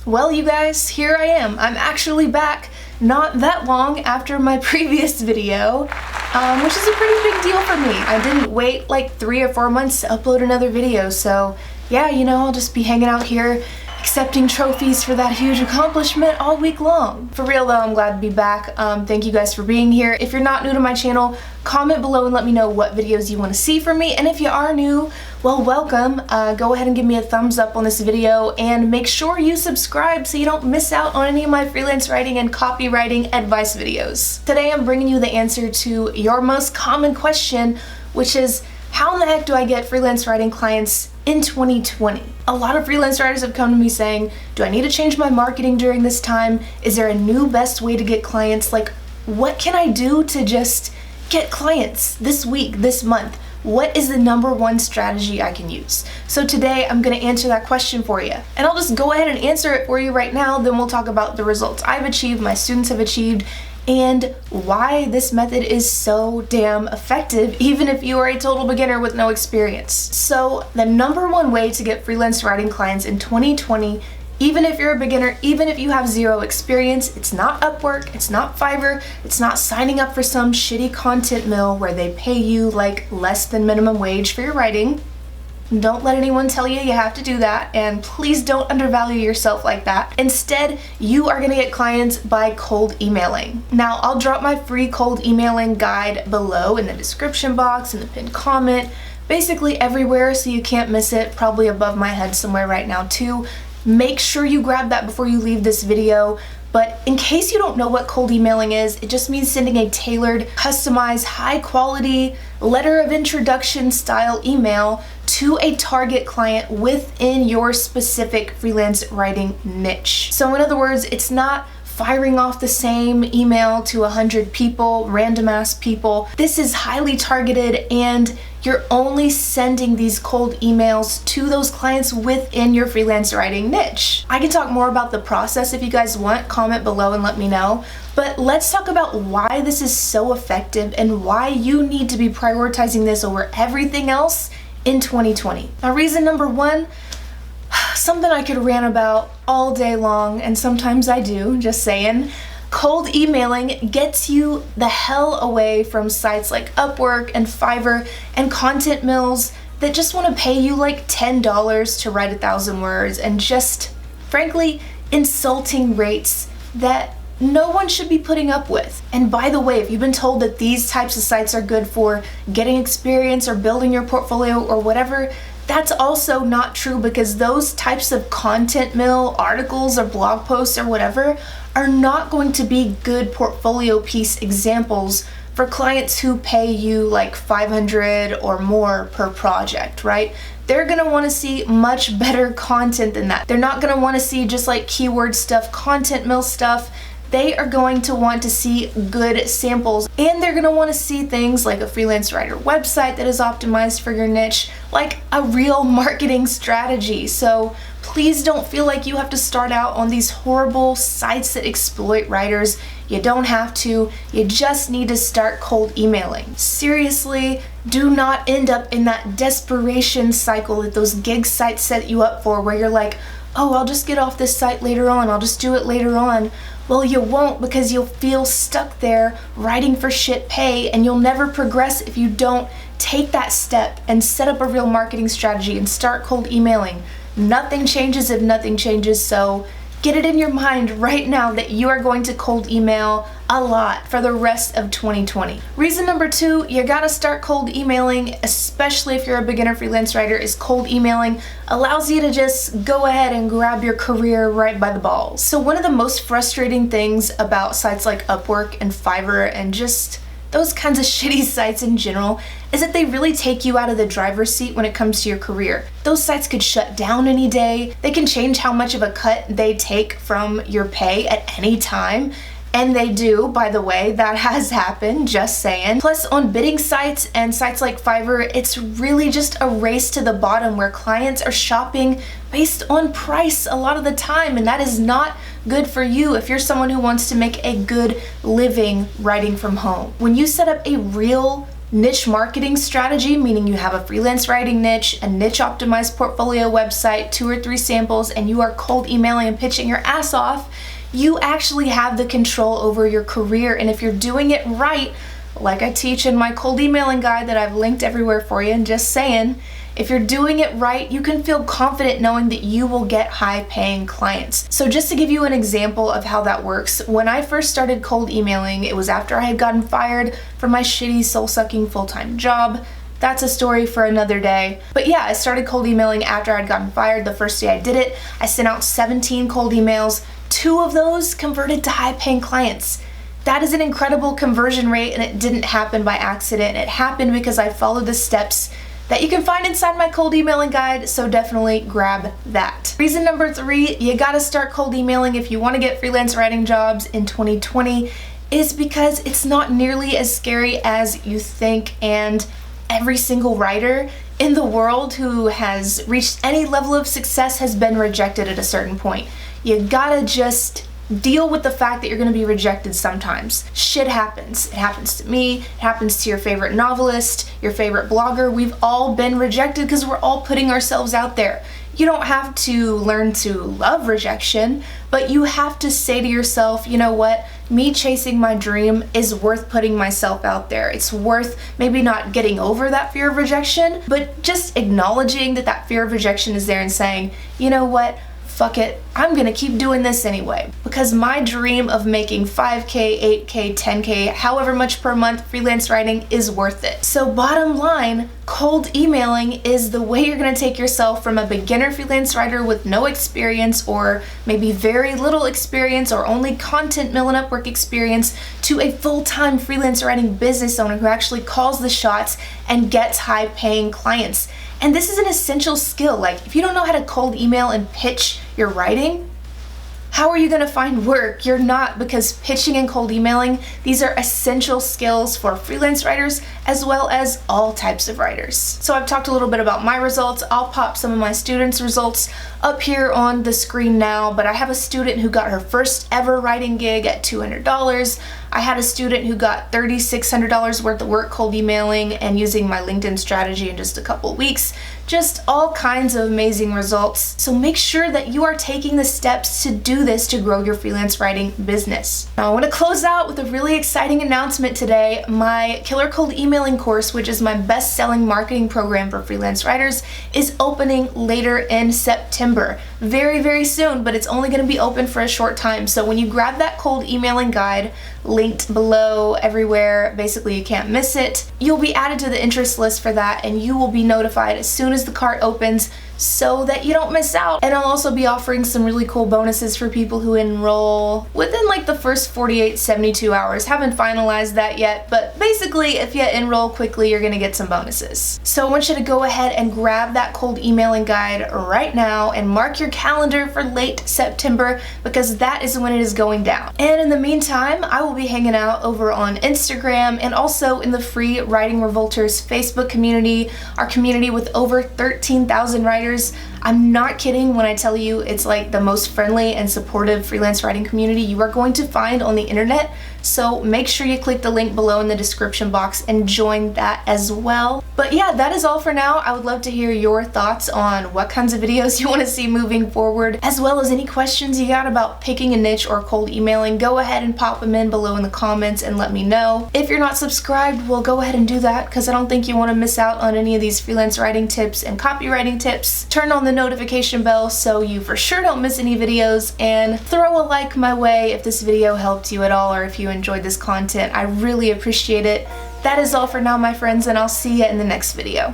Well, you guys, here I am. I'm actually back not that long after my previous video, which is a pretty big deal for me. I didn't wait like 3 or 4 months to upload another video, so yeah, you know, I'll just be hanging out here accepting trophies for that huge accomplishment all week long. For real though, I'm glad to be back. Thank you guys for being here. If you're not new to my channel, comment below and let me know what videos you want to see from me. And if you are new, well, welcome. Go ahead and give me a thumbs up on this video and make sure you subscribe so you don't miss out on any of my freelance writing and copywriting advice videos. Today I'm bringing you the answer to your most common question, which is, how in the heck do I get freelance writing clients in 2020? A lot of freelance writers have come to me saying, do I need to change my marketing during this time? Is there a new best way to get clients? Like, what can I do to just get clients this week, this month? What is the #1 strategy I can use? So today I'm going to answer that question for you. And I'll just go ahead and answer it for you right now, then we'll talk about the results I've achieved, my students have achieved, and why this method is so damn effective, even if you are a total beginner with no experience. So the #1 way to get freelance writing clients in 2020, even if you're a beginner, even if you have 0 experience, it's not Upwork, it's not Fiverr, it's not signing up for some shitty content mill where they pay you like less than minimum wage for your writing. Don't let anyone tell you you have to do that, and please don't undervalue yourself like that. Instead, you are gonna get clients by cold emailing. Now, I'll drop my free cold emailing guide below in the description box, in the pinned comment, basically everywhere so you can't miss it, probably above my head somewhere right now too. Make sure you grab that before you leave this video. But in case you don't know what cold emailing is, it just means sending a tailored, customized, high-quality letter of introduction style email to a target client within your specific freelance writing niche. So in other words, it's not firing off the same email to 100 people, random ass people. This is highly targeted, and you're only sending these cold emails to those clients within your freelance writing niche. I can talk more about the process if you guys want. Comment below and let me know. But let's talk about why this is so effective and why you need to be prioritizing this over everything else in 2020. Now, reason #1, something I could rant about all day long, and sometimes I do, just saying. Cold emailing gets you the hell away from sites like Upwork and Fiverr and content mills that just want to pay you like $10 to write 1,000 words, and just, frankly, insulting rates that no one should be putting up with. And by the way, if you've been told that these types of sites are good for getting experience or building your portfolio or whatever, that's also not true, because those types of content mill articles or blog posts or whatever are not going to be good portfolio piece examples for clients who pay you like $500 or more per project, right? They're gonna wanna see much better content than that. They're not gonna wanna see just like keyword stuff, content mill stuff. They are going to want to see good samples, and they're going to want to see things like a freelance writer website that is optimized for your niche, like a real marketing strategy. So please don't feel like you have to start out on these horrible sites that exploit writers. You don't have to. You just need to start cold emailing. Seriously, do not end up in that desperation cycle that those gig sites set you up for, where you're like, oh, I'll just get off this site later on, I'll just do it later on. Well, you won't, because you'll feel stuck there writing for shit pay, and you'll never progress if you don't take that step and set up a real marketing strategy and start cold emailing. Nothing changes if nothing changes, so get it in your mind right now that you are going to cold email a lot for the rest of 2020. Reason #2, you gotta start cold emailing, especially if you're a beginner freelance writer, is cold emailing allows you to just go ahead and grab your career right by the balls. So one of the most frustrating things about sites like Upwork and Fiverr and just those kinds of shitty sites in general is that they really take you out of the driver's seat when it comes to your career. Those sites could shut down any day. They can change how much of a cut they take from your pay at any time. And they do, by the way, that has happened, just saying. Plus, on bidding sites and sites like Fiverr, it's really just a race to the bottom where clients are shopping based on price a lot of the time, and that is not good for you if you're someone who wants to make a good living writing from home. When you set up a real niche marketing strategy, meaning you have a freelance writing niche, a niche optimized portfolio website, 2 or 3 samples, and you are cold emailing and pitching your ass off, you actually have the control over your career. And if you're doing it right, like I teach in my cold emailing guide that I've linked everywhere for you, and just saying, if you're doing it right, you can feel confident knowing that you will get high-paying clients. So just to give you an example of how that works, when I first started cold emailing, it was after I had gotten fired from my shitty soul-sucking full-time job. That's a story for another day. But yeah, I started cold emailing after I'd gotten fired. The first day I did it, I sent out 17 cold emails. 2 of those converted to high-paying clients. That is an incredible conversion rate, and it didn't happen by accident. It happened because I followed the steps that you can find inside my cold emailing guide, so definitely grab that. Reason number 3, you gotta start cold emailing if you wanna get freelance writing jobs in 2020, is because it's not nearly as scary as you think, and every single writer in the world who has reached any level of success has been rejected at a certain point. You gotta just deal with the fact that you're going to be rejected sometimes. Shit happens. It happens to me, it happens to your favorite novelist, your favorite blogger. We've all been rejected because we're all putting ourselves out there. You don't have to learn to love rejection, but you have to say to yourself, you know what, me chasing my dream is worth putting myself out there. It's worth maybe not getting over that fear of rejection, but just acknowledging that that fear of rejection is there and saying, you know what, fuck it, I'm gonna keep doing this anyway, because my dream of making 5K, 8K, 10K, however much per month freelance writing is worth it. So bottom line, cold emailing is the way you're gonna take yourself from a beginner freelance writer with no experience, or maybe very little experience, or only content mill and Upwork experience, to a full-time freelance writing business owner who actually calls the shots and gets high-paying clients. And this is an essential skill. Like, if you don't know how to cold email and pitch your writing, how are you gonna find work? You're not, because pitching and cold emailing, these are essential skills for freelance writers as well as all types of writers. So I've talked a little bit about my results. I'll pop some of my students' results up here on the screen now, but I have a student who got her first ever writing gig at $200. I had a student who got $3,600 worth of work cold emailing and using my LinkedIn strategy in just a couple weeks. Just all kinds of amazing results. So make sure that you are taking the steps to do this to grow your freelance writing business. Now I want to close out with a really exciting announcement today. My Killer Cold Emailing course, which is my best-selling marketing program for freelance writers, is opening later in September. Very, very soon, but it's only going to be open for a short time. So when you grab that cold emailing guide, linked below everywhere, basically you can't miss it, you'll be added to the interest list for that, and you will be notified as soon as the cart opens so that you don't miss out. And I'll also be offering some really cool bonuses for people who enroll within like the first 48, 72 hours. Haven't finalized that yet, but basically if you enroll quickly, you're gonna get some bonuses. So I want you to go ahead and grab that cold emailing guide right now and mark your calendar for late September, because that is when it is going down. And in the meantime, I will be hanging out over on Instagram and also in the free Writing Revolters Facebook community, our community with over 13,000 writers. I'm not kidding when I tell you it's like the most friendly and supportive freelance writing community you are going to find on the internet. So make sure you click the link below in the description box and join that as well. But yeah, that is all for now. I would love to hear your thoughts on what kinds of videos you want to see moving forward, as well as any questions you got about picking a niche or cold emailing. Go ahead and pop them in below in the comments and let me know. If you're not subscribed, well, go ahead and do that, because I don't think you want to miss out on any of these freelance writing tips and copywriting tips. Turn on the notification bell so you for sure don't miss any videos, and throw a like my way if this video helped you at all, or if you enjoyed this content. I really appreciate it. That is all for now, my friends, and I'll see you in the next video.